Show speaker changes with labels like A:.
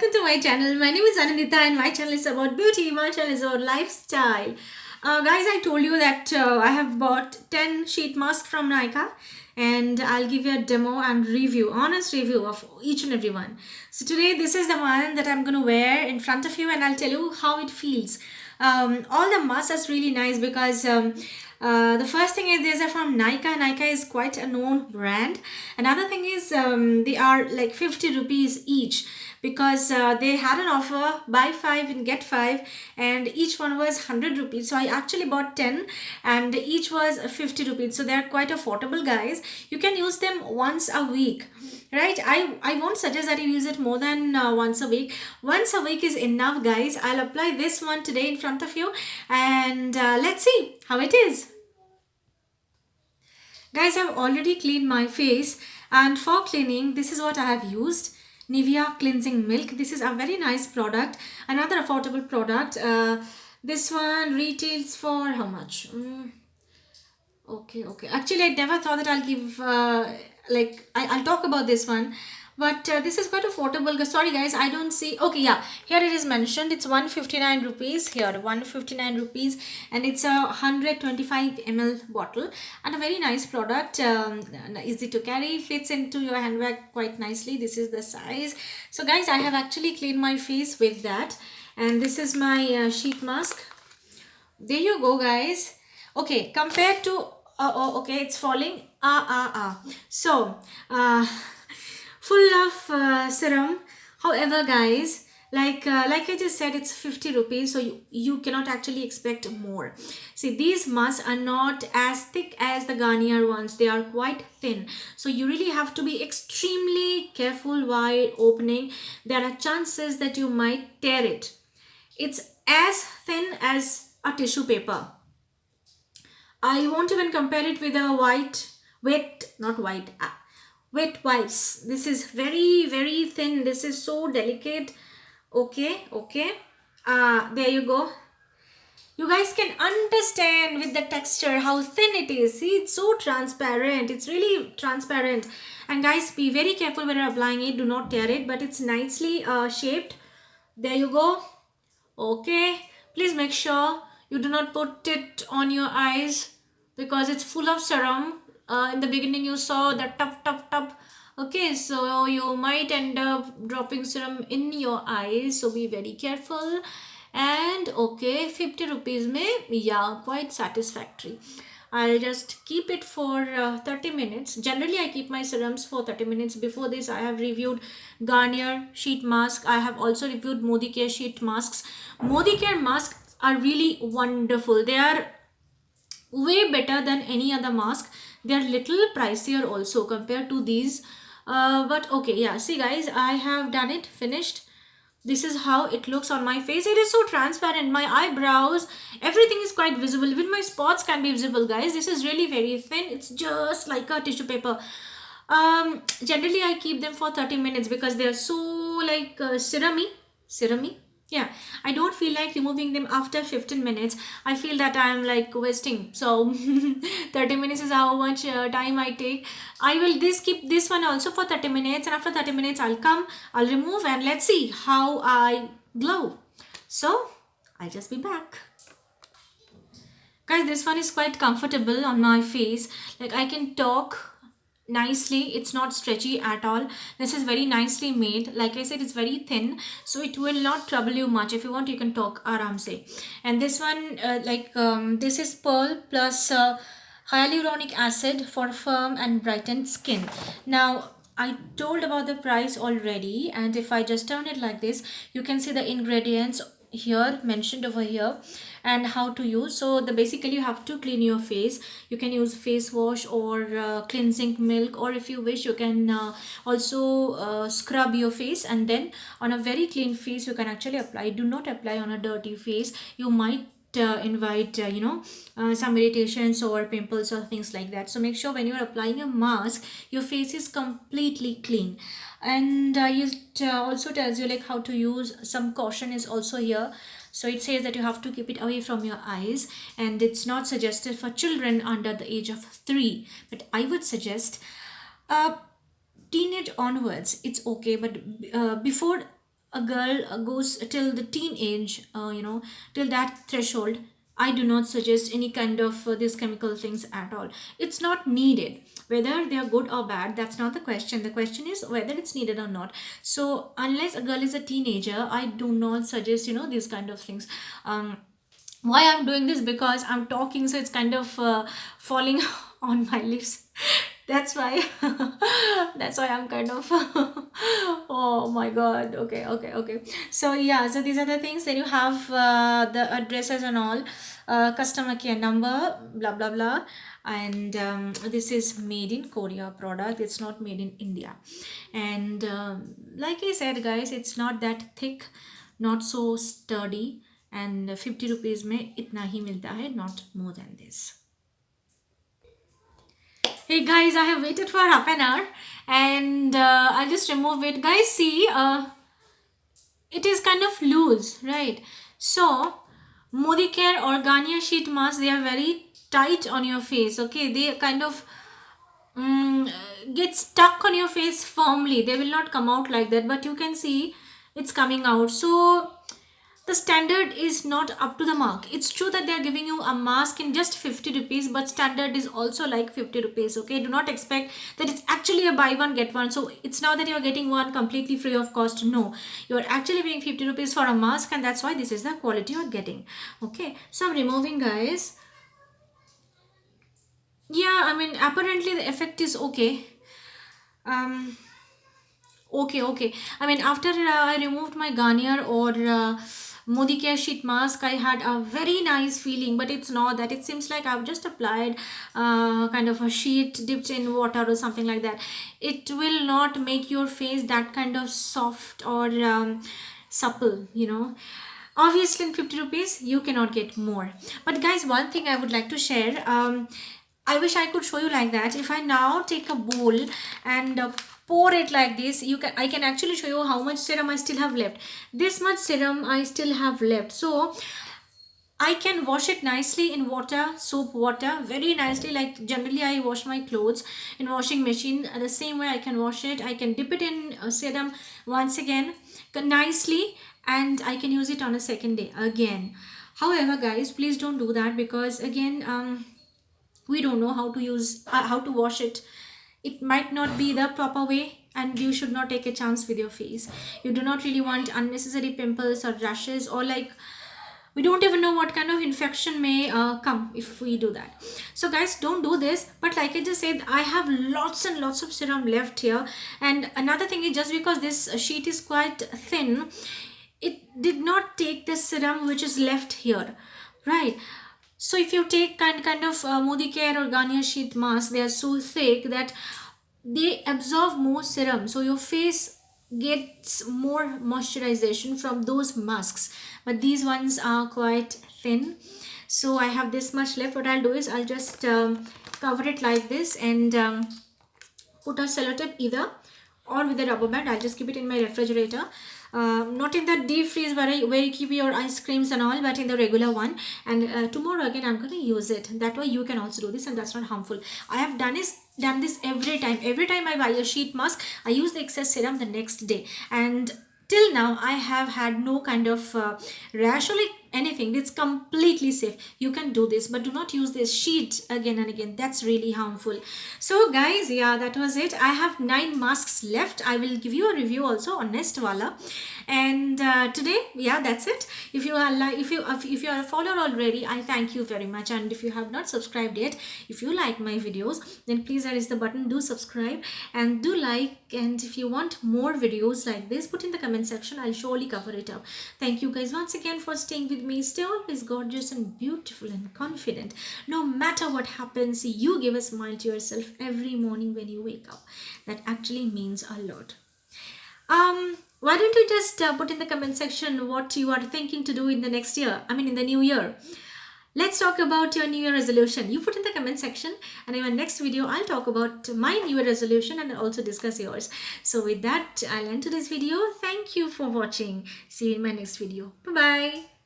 A: welcome to my channel. My name is Anandita and my channel is about beauty. My channel is about lifestyle. Guys, I told you that I have bought 10 sheet masks from Nykaa and I'll give you a demo and review, honest review of each and every one. So today this is the one that I'm going to wear in front of you and I'll tell you how it feels. All the masks are really nice because the first thing is these are from Nykaa. Nykaa is quite a known brand. Another thing is they are like 50 rupees each because they had an offer buy 5 and get 5 and each one was 100 rupees. So I actually bought 10 and each was 50 rupees. So they are quite affordable, guys. You can use them once a week, right? I won't suggest that you use it more than once a week. Once a week is enough, guys. I'll apply this one today in front of you and let's see how it is. Guys, I've already cleaned my face and for cleaning this is what I have used. Nivea cleansing milk. This is a very nice product, another affordable product. This one retails for how much? Okay. Actually, I never thought that I'll give I'll talk about this one, but this is quite affordable. Sorry, guys, I don't see. Okay, yeah, here it is mentioned. It's 159 rupees here, 159 rupees, and it's a 125 ml bottle and a very nice product. Easy to carry, fits into your handbag quite nicely. This is the size. So, guys, I have actually cleaned my face with that, and this is my sheet mask. There you go, guys. Okay, compared to okay, it's falling. So, full of serum. However, guys, like I just said, it's 50 rupees, so you cannot actually expect more. See, these masks are not as thick as the Garnier ones. They are quite thin, so you really have to be extremely careful while opening. There are chances that you might tear it. It's as thin as a tissue paper. I won't even compare it with a wet wipes. This is very thin. This is so delicate. Okay. There you go. You guys can understand with the texture how thin it is. See, it's so transparent. It's really transparent. And guys, be very careful when you're applying it. Do not tear it, but it's nicely shaped. There you go. Okay, please make sure you do not put it on your eyes because it's full of serum. In the beginning you saw the tub. Okay, so you might end up dropping serum in your eyes, so be very careful. And okay, 50 rupees may, yeah, quite satisfactory. I'll just keep it for 30 minutes. Generally, I keep my serums for 30 minutes. Before this, I have reviewed Garnier sheet mask. I have also reviewed Modi Care sheet masks. Modi Care masks are really wonderful. They are way better than any other mask. They are little pricier also compared to these. But okay, yeah. See, guys, I have done it, finished. This is how it looks on my face. It is so transparent. My eyebrows, everything is quite visible. Even my spots can be visible, guys. This is really very thin. It's just like a tissue paper. Generally I keep them for 30 minutes because they are so like serumy. Yeah, I don't feel like removing them after 15 minutes. I feel that I am like wasting. So 30 minutes is how much time I take. I will this keep this one also for 30 minutes, and after 30 minutes I'll remove and let's see how I glow. So I'll just be back. Guys, this one is quite comfortable on my face. Like I can talk nicely. It's not stretchy at all. This is very nicely made. Like I said, it's very thin, so it will not trouble you much. If you want, you can talk aram se. And this one this is pearl plus hyaluronic acid for firm and brightened skin. Now I told about the price already, and if I just turn it like this, you can see the ingredients here mentioned over here and how to use. So the basically you have to clean your face. You can use face wash or cleansing milk, or if you wish you can also scrub your face, and then on a very clean face you can actually apply. Do not apply on a dirty face. You might invite some irritations or pimples or things like that. So make sure when you're applying a mask your face is completely clean. And it also tells you like how to use. Some caution is also here. So it says that you have to keep it away from your eyes, and it's not suggested for children under the age of 3, but I would suggest uh, teenage onwards it's okay, but before a girl goes till the teenage, till that threshold, I do not suggest any kind of these chemical things at all. It's not needed. Whether they are good or bad, that's not the question. The question is whether it's needed or not. So unless a girl is a teenager, I do not suggest, these kind of things. Why I'm doing this? Because I'm talking, so it's kind of falling on my lips. That's why. That's why I'm kind of oh my god. Okay, okay, okay. So yeah, so these are the things. Then you have the addresses and all, customer care number, blah blah blah. And this is made in Korea product. It's not made in India. And like I said, guys, it's not that thick, not so sturdy, and 50 rupees में इतना ही मिलता है, not more than this. Hey guys, I have waited for half an hour, and I'll just remove it. Guys, see, it is kind of loose, right? So Modicare or Garnier sheet mask, they are very tight on your face. Okay, they kind of get stuck on your face firmly. They will not come out like that, but you can see it's coming out. So the standard is not up to the mark. It's true that they are giving you a mask in just 50 rupees, but standard is also like 50 rupees. Okay, do not expect that it's actually a buy one get one. So it's not that you're getting one completely free of cost. No, you're actually paying 50 rupees for a mask, and that's why this is the quality you're getting. Okay, so I'm removing, guys. Yeah, I mean, apparently the effect is okay. Okay. I mean, after I removed my Garnier or Modicare sheet mask, I had a very nice feeling, but it's not that. It seems like I've just applied kind of a sheet dipped in water or something like that. It will not make your face that kind of soft or supple, Obviously, in 50 rupees, you cannot get more. But guys, one thing I would like to share. I wish I could show you like that. If I now take a bowl and pour it like this, I can actually show you how much serum I still have left. This much serum I still have left. So I can wash it nicely in water, soap water, very nicely. Like generally I wash my clothes in washing machine. The same way I can wash it. I can dip it in serum once again nicely, and I can use it on a second day again. However, guys, please don't do that, because again, we don't know how to use how to wash it. It might not be the proper way, and you should not take a chance with your face. You do not really want unnecessary pimples or rashes, or like we don't even know what kind of infection may come if we do that. So guys, don't do this. But like I just said, I have lots and lots of serum left here. And another thing is, just because this sheet is quite thin, it did not take this serum which is left here, right? So if you take kind of Modicare or Garnier sheet mask, they are so thick that they absorb more serum. So your face gets more moisturization from those masks. But these ones are quite thin. So I have this much left. What I'll do is I'll just cover it like this and put a sellotape either, or with a rubber band. I'll just keep it in my refrigerator. Not in the deep freeze where you keep your ice creams and all, but in the regular one. And tomorrow again I'm going to use it. That way you can also do this, and that's not harmful. I have done this every time I buy a sheet mask. I use the excess serum the next day, and till now I have had no kind of rash or like anything. It's completely safe. You can do this, but do not use this sheet again and again. That's really harmful. So guys, yeah, that was it. I have 9 masks left. I will give you a review also on Nest Wala. And today, yeah, that's it. If you are if you are a follower already, I thank you very much. And if you have not subscribed yet, if you like my videos, then please, there is the button, do subscribe and do like. And if you want more videos like this, put in the comment section. I'll surely cover it up. Thank you guys once again for staying with me. Stay always gorgeous and beautiful and confident. No matter what happens, you give a smile to yourself every morning when you wake up. That actually means a lot. Why don't you just put in the comment section what you are thinking to do in the next year? I mean, in the new year. Let's talk about your New Year resolution. You put in the comment section, and in my next video, I'll talk about my New Year resolution and also discuss yours. So with that, I'll end today's video. Thank you for watching. See you in my next video. Bye-bye.